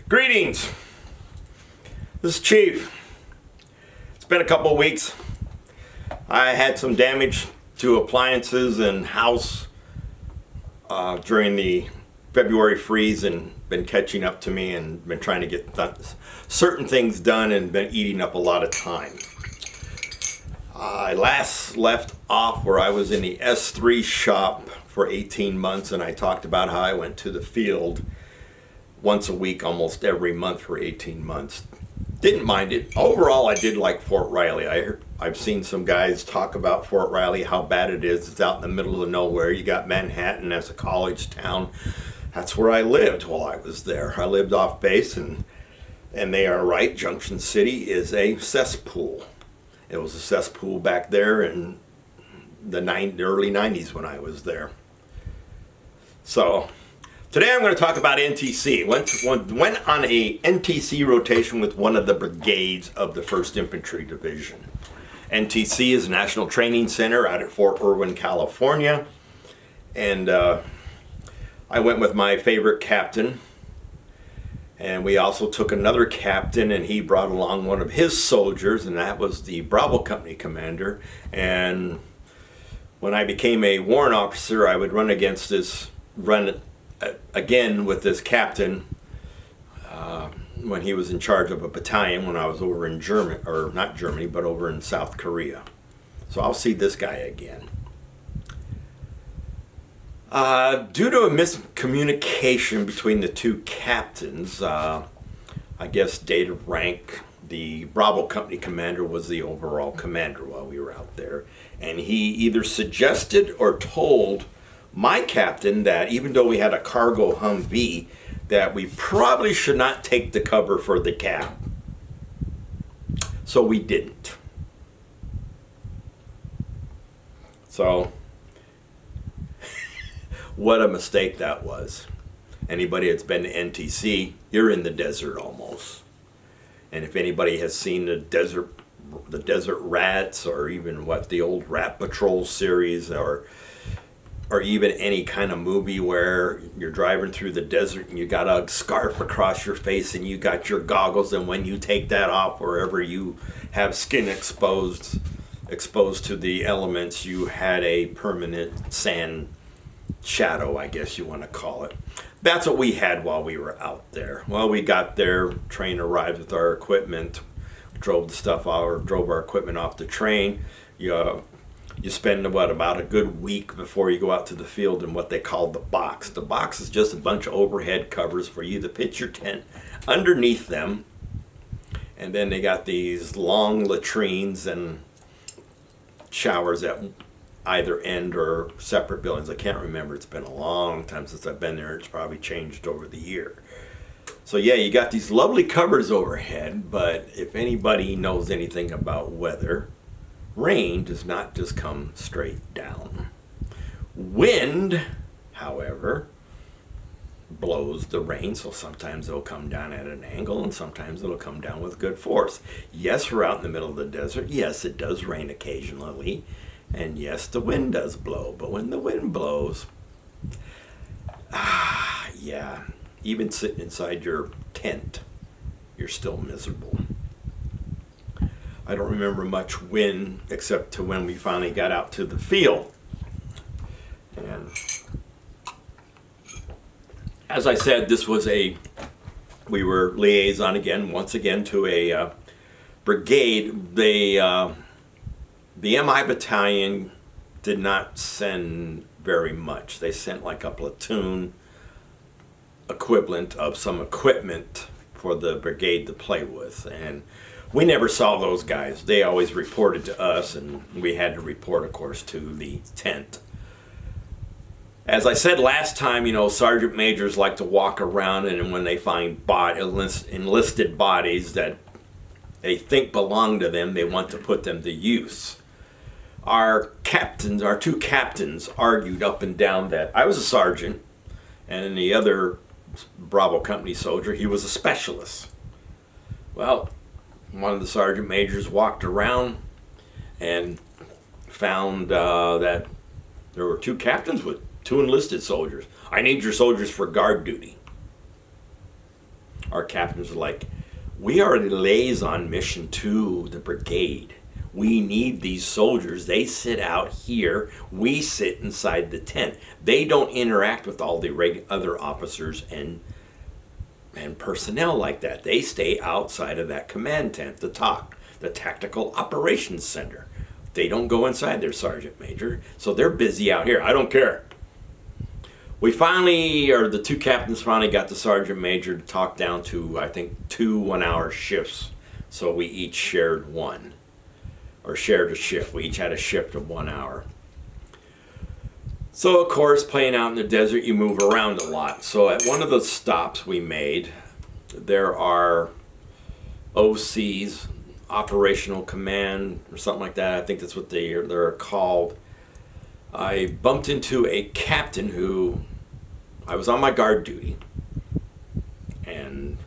Greetings. This is Chief. It's been a couple of weeks. I had some damage to appliances and house during the February freeze and been catching up to me and been trying to get certain things done and been eating up a lot of time. I last left off where I was in the S3 shop for 18 months, and I talked about how I went to the field once a week almost every month for 18 months. Didn't mind it. Overall, I did like Fort Riley. I've seen some guys talk about Fort Riley, how bad it is. It's out in the middle of nowhere. You got Manhattan as a college town. That's where I lived while I was there. I lived off base, and they are right. Junction City is a cesspool. It was a cesspool back there in the early 90s when I was there. So today I'm going to talk about NTC. Went on a NTC rotation with one of the brigades of the 1st Infantry Division. NTC is a National Training Center out at Fort Irwin, California. And I went with my favorite captain. And we also took another captain, and he brought along one of his soldiers, and that was the Bravo Company commander. And when I became a warrant officer, I would run again with this captain when he was in charge of a battalion when I was over in Germany, or not Germany, but over in South Korea. So I'll see this guy again. Due to a miscommunication between the two captains, I guess date of rank, the Bravo Company commander was the overall commander while we were out there. And he either suggested or told my captain that even though we had a cargo Humvee, that we probably should not take the cover for the cab. So we didn't. So what a mistake that was. Anybody that's been to NTC, you're in the desert almost. And if anybody has seen the desert rats, or even the old Rat Patrol series, or even any kind of movie where you're driving through the desert and you got a scarf across your face and you got your goggles, and when you take that off, wherever you have skin exposed to the elements, you had a permanent sand shadow, I guess you want to call it. That's what we had while we were out there. Well, we got there, train arrived with our equipment, drove our equipment off the train. You spend about a good week before you go out to the field in what they call the box. The box is just a bunch of overhead covers for you to pitch your tent underneath them. And then they got these long latrines and showers at either end or separate buildings. I can't remember. It's been a long time since I've been there. It's probably changed over the year. So yeah, you got these lovely covers overhead, but if anybody knows anything about weather, rain does not just come straight down. Wind, however, blows the rain, so sometimes it'll come down at an angle and sometimes it'll come down with good force. Yes, we're out in the middle of the desert. Yes, it does rain occasionally. And yes, the wind does blow. But when the wind blows, yeah, even sitting inside your tent, you're still miserable. I don't remember much wind except to when we finally got out to the field. And as I said, we were liaison once again to a brigade. The MI battalion did not send very much. They sent like a platoon equivalent of some equipment for the brigade to play with. And we never saw those guys. They always reported to us, and we had to report, of course, to the tent. As I said last time, sergeant majors like to walk around, and when they find enlisted bodies that they think belong to them, they want to put them to use. Our two captains argued up and down that I was a sergeant, and the other Bravo Company soldier, he was a specialist. Well, one of the sergeant majors walked around and found that there were two captains with two enlisted soldiers. I need your soldiers for guard duty. our captains are like, we are a liaison mission to the brigade. We need these soldiers. They sit out here. We sit inside the tent. They don't interact with all the other officers and personnel like that. They stay outside of that command tent, the TOC, the Tactical Operations Center. They don't go inside their sergeant major, so they're busy out here. I don't care. We finally, or the two captains finally got the sergeant major to talk down to, I think, 2 1-hour shifts. So we each shared one, or shared a shift. We each had a shift of 1 hour. So, of course, playing out in the desert, you move around a lot. So at one of the stops we made, there are OCs, Operational Command, or something like that. I think that's what they're called. I bumped into a captain who, I was on my guard duty and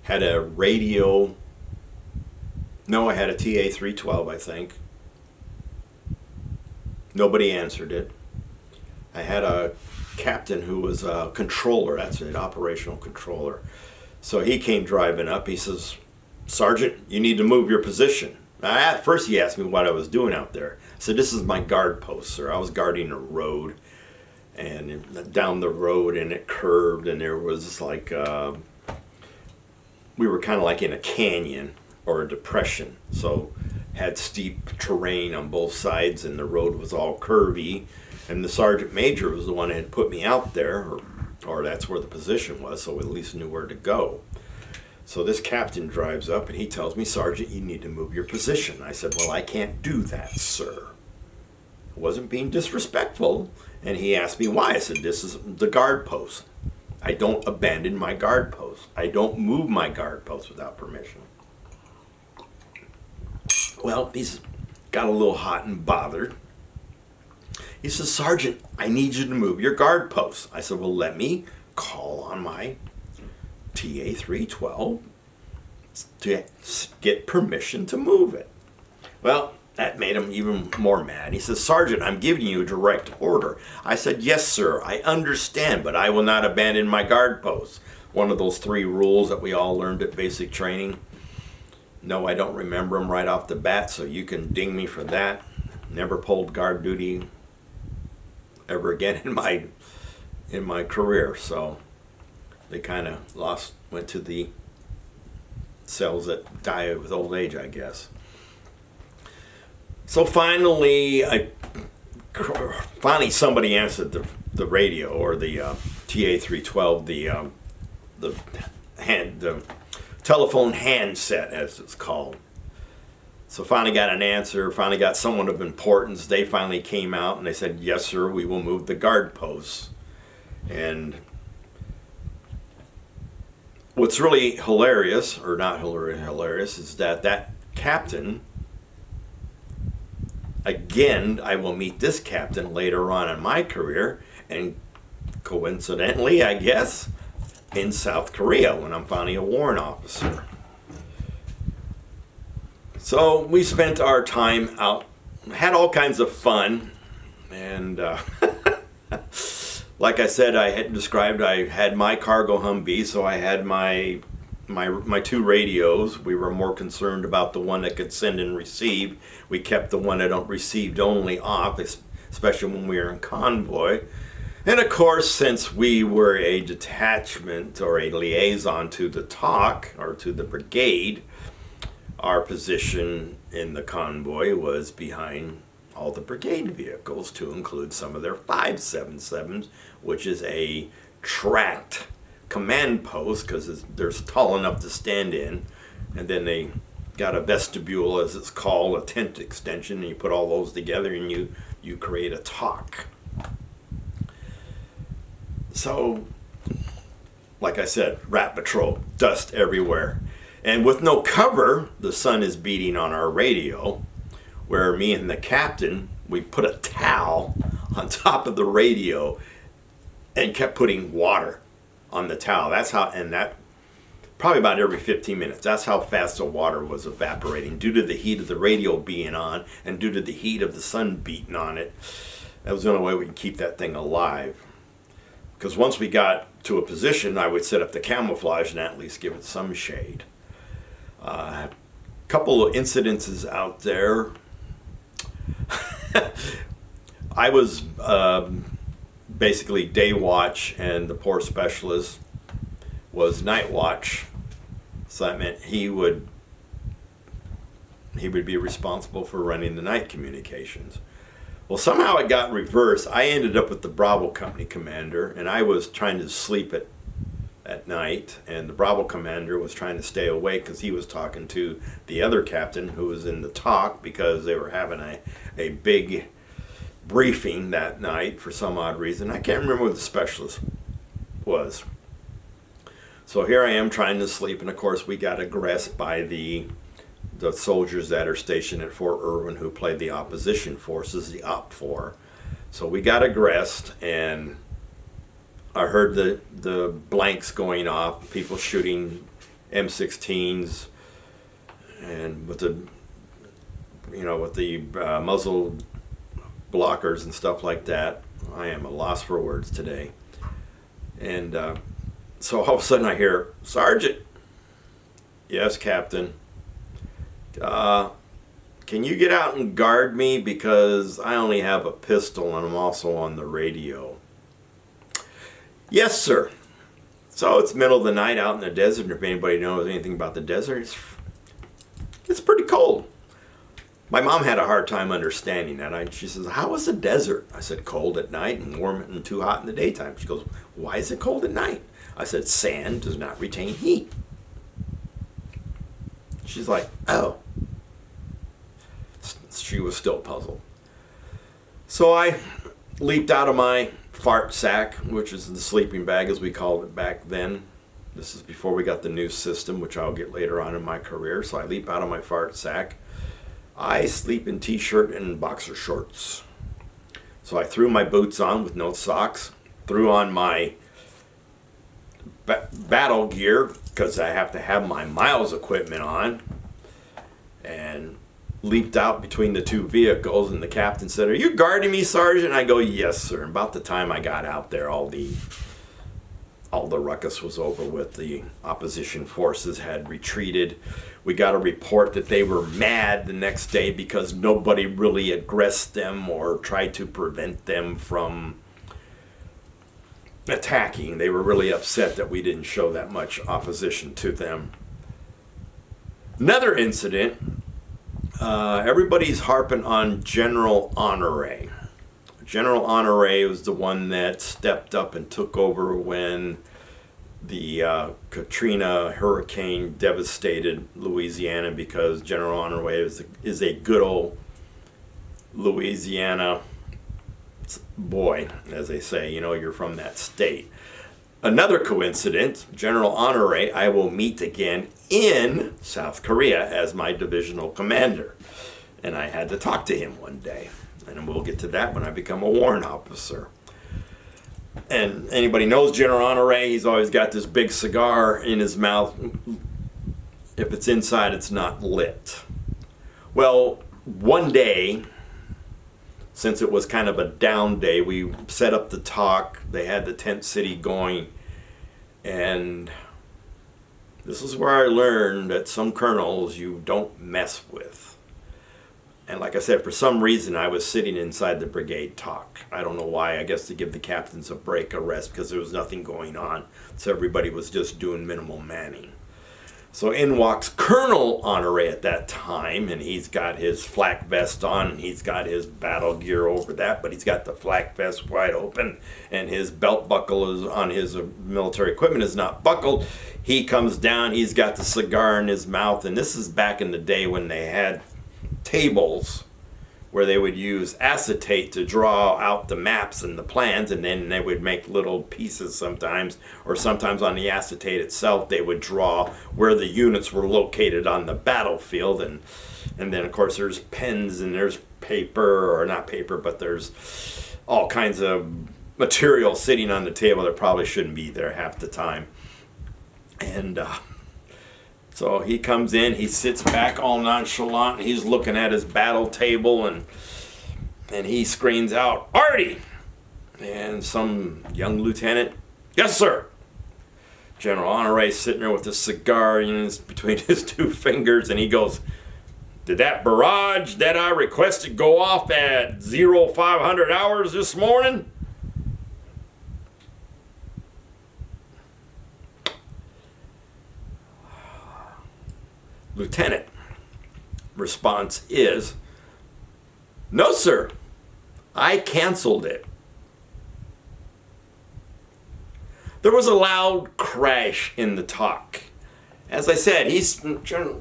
had a radio. No, I had a TA-312, I think. Nobody answered it. I had a captain who was a controller, that's it, operational controller. So he came driving up. He says, Sergeant, you need to move your position. At first he asked me what I was doing out there. I said, this is my guard post, sir. I was guarding a road, and down the road, and it curved, and there was like, we were kind of like in a canyon or a depression. So had steep terrain on both sides, and the road was all curvy, and the sergeant major was the one that had put me out there, or that's where the position was, so we at least knew where to go. So this captain drives up and he tells me, Sergeant, you need to move your position. I said, well, I can't do that, sir. I wasn't being disrespectful, and he asked me why. I said, this is the guard post. I don't abandon my guard post. I don't move my guard post without permission. Well, he's got a little hot and bothered. He says, Sergeant, I need you to move your guard post. I said, well, let me call on my TA-312 to get permission to move it. Well, that made him even more mad. He says, Sergeant, I'm giving you a direct order. I said, yes, sir, I understand, but I will not abandon my guard post. One of those 3 rules that we all learned at basic training. No, I don't remember them right off the bat, so you can ding me for that. Never pulled guard duty ever again in my career, so they kind of went to the cells that die with old age, I guess. So finally somebody answered the radio, or the TA-312, the telephone handset, as it's called. So finally got an answer, finally got someone of importance. They finally came out and they said, yes, sir, we will move the guard posts. And what's really hilarious, or not hilarious, is that captain, again, I will meet this captain later on in my career, and coincidentally, I guess, in South Korea when I'm finally a warrant officer. So we spent our time out, had all kinds of fun, and like I said, I had described, I had my cargo Humvee, so I had my 2 radios. We were more concerned about the one that could send and receive. We kept the one that received only off, especially when we were in convoy. And of course, since we were a detachment or a liaison to the TOC, or to the brigade, our position in the convoy was behind all the brigade vehicles, to include some of their 577s, which is a tracked command post, because they're tall enough to stand in, and then they got a vestibule, as it's called, a tent extension, and you put all those together and you create a TOC. So, like I said, rat patrol, dust everywhere. And with no cover, the sun is beating on our radio, where me and the captain, we put a towel on top of the radio and kept putting water on the towel. That's how, and that probably about every 15 minutes. That's how fast the water was evaporating, due to the heat of the radio being on and due to the heat of the sun beating on it. That was the only way we could keep that thing alive. because once we got to a position, I would set up the camouflage and at least give it some shade. A couple of incidences out there. I was basically day watch, and the poor specialist was night watch. So that meant he would be responsible for running the night communications. Well, somehow it got reversed. I ended up with the Bravo Company commander, and I was trying to sleep at night, and the Bravo commander was trying to stay awake because he was talking to the other captain who was in the talk, because they were having a big briefing that night for some odd reason. I can't remember what the specialist was. So here I am trying to sleep, and of course we got aggressed by the soldiers that are stationed at Fort Irwin, who play the opposition forces, the OP4. So we got aggressed, and I heard the blanks going off, people shooting M16s, and with the muzzle blockers and stuff like that. I am a loss for words today. And so all of a sudden I hear, "Sergeant." "Yes, Captain." Can you get out and guard me, because I only have a pistol and I'm also on the radio?" "Yes, sir." So it's middle of the night out in the desert, and if anybody knows anything about the desert, it's pretty cold. My mom had a hard time understanding that. She says, "How is the desert?" I said, "Cold at night and warm and too hot in the daytime." She goes, "Why is it cold at night?" I said, "Sand does not retain heat." She's like, "Oh." She was still puzzled. So I leaped out of my fart sack, which is the sleeping bag as we called it back then. This is before we got the new system, which I'll get later on in my career. So I leap out of my fart sack. I sleep in t-shirt and boxer shorts. So I threw my boots on with no socks, threw on my battle gear, because I have to have my miles equipment on, and leaped out between the two vehicles. And the captain said, "Are you guarding me, Sergeant?" I go, "Yes, sir." And about the time I got out there, all the ruckus was over with. The opposition forces had retreated. We got a report that they were mad the next day because nobody really aggressed them or tried to prevent them from attacking. They were really upset that we didn't show that much opposition to them. Another incident, everybody's harping on General Honore. General Honore was the one that stepped up and took over when the Katrina hurricane devastated Louisiana, because General Honore is a good old Louisiana boy, as they say. You're from that state. Another coincidence, General Honore I will meet again in South Korea as my divisional commander. And I had to talk to him one day. And we'll get to that when I become a warrant officer. And anybody knows General Honore, he's always got this big cigar in his mouth. If it's inside, it's not lit. Well, one day, since it was kind of a down day, we set up the talk. They had the tent city going. And this is where I learned that some colonels you don't mess with. And like I said, for some reason, I was sitting inside the brigade talk. I don't know why. I guess to give the captains a break, a rest, because there was nothing going on. So everybody was just doing minimal manning. So in walks Colonel Honore at that time, and he's got his flak vest on, and he's got his battle gear over that, but he's got the flak vest wide open, and his belt buckle is on his military equipment is not buckled. He comes down, he's got the cigar in his mouth, and this is back in the day when they had tables where they would use acetate to draw out the maps and the plans, and then they would make little pieces sometimes, or sometimes on the acetate itself they would draw where the units were located on the battlefield, and then of course there's pens and there's paper, or not paper, but there's all kinds of material sitting on the table that probably shouldn't be there half the time. And so he comes in, he sits back all nonchalant, and he's looking at his battle table, and he screams out, "Artie!" And some young lieutenant, yes, sir. General Honore sitting there with a cigar between his two fingers, and he goes, did that barrage that I requested go off at 0500 hours this morning? Lieutenant response is, no, sir. I canceled it. There was a loud crash in the talk. As I said,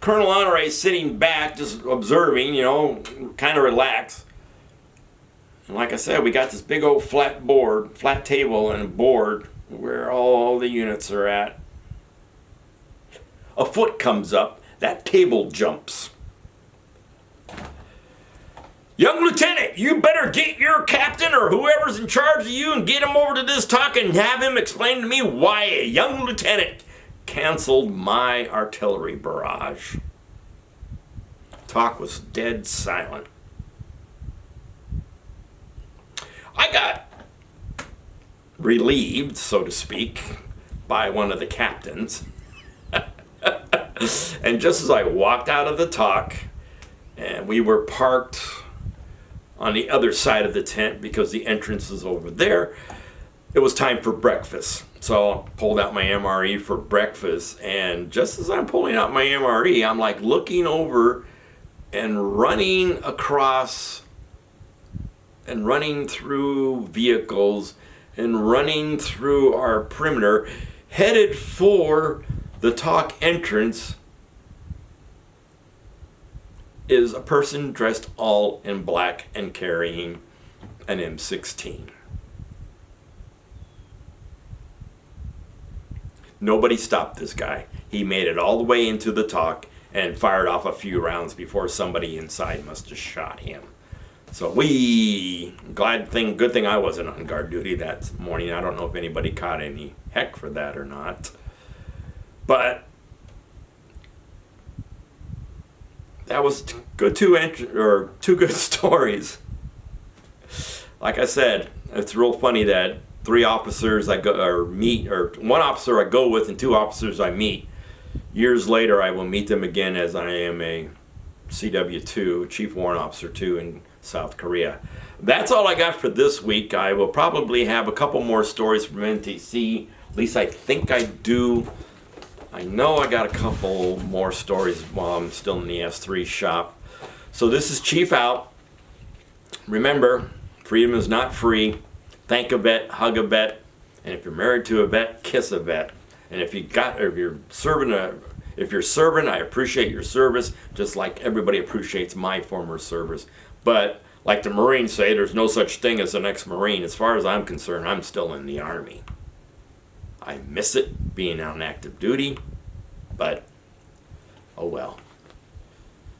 Colonel Honore sitting back, just observing, kind of relaxed. And like I said, we got this big old flat table and a board where all the units are at. A foot comes up, that table jumps. Young lieutenant, you better get your captain or whoever's in charge of you and get him over to this talk and have him explain to me why a young lieutenant canceled my artillery barrage. Talk was dead silent. I got relieved, so to speak, by one of the captains. And just as I walked out of the talk, and we were parked on the other side of the tent because the entrance is over there, it was time for breakfast. So I pulled out my MRE for breakfast, and just as I'm pulling out my MRE, I'm like looking over and running across and running through vehicles and running through our perimeter, headed for the talk entrance, is a person dressed all in black and carrying an M16. Nobody stopped this guy. He made it all the way into the talk and fired off a few rounds before somebody inside must have shot him. So good thing I wasn't on guard duty that morning. I don't know if anybody caught any heck for that or not. But that was two good stories. Like I said, it's real funny that 3 officers one officer I go with and 2 officers I meet. Years later, I will meet them again as I am a CW2, Chief Warrant Officer 2 in South Korea. That's all I got for this week. I will probably have a couple more stories from NTC. At least I think I do. I know I got a couple more stories while I'm still in the S3 shop. So this is Chief out. Remember, freedom is not free. Thank a vet, hug a vet, and if you're married to a vet, kiss a vet. And if you're serving, I appreciate your service, just like everybody appreciates my former service. But like the Marines say, there's no such thing as an ex-Marine. As far as I'm concerned, I'm still in the Army. I miss it being on active duty, but oh well.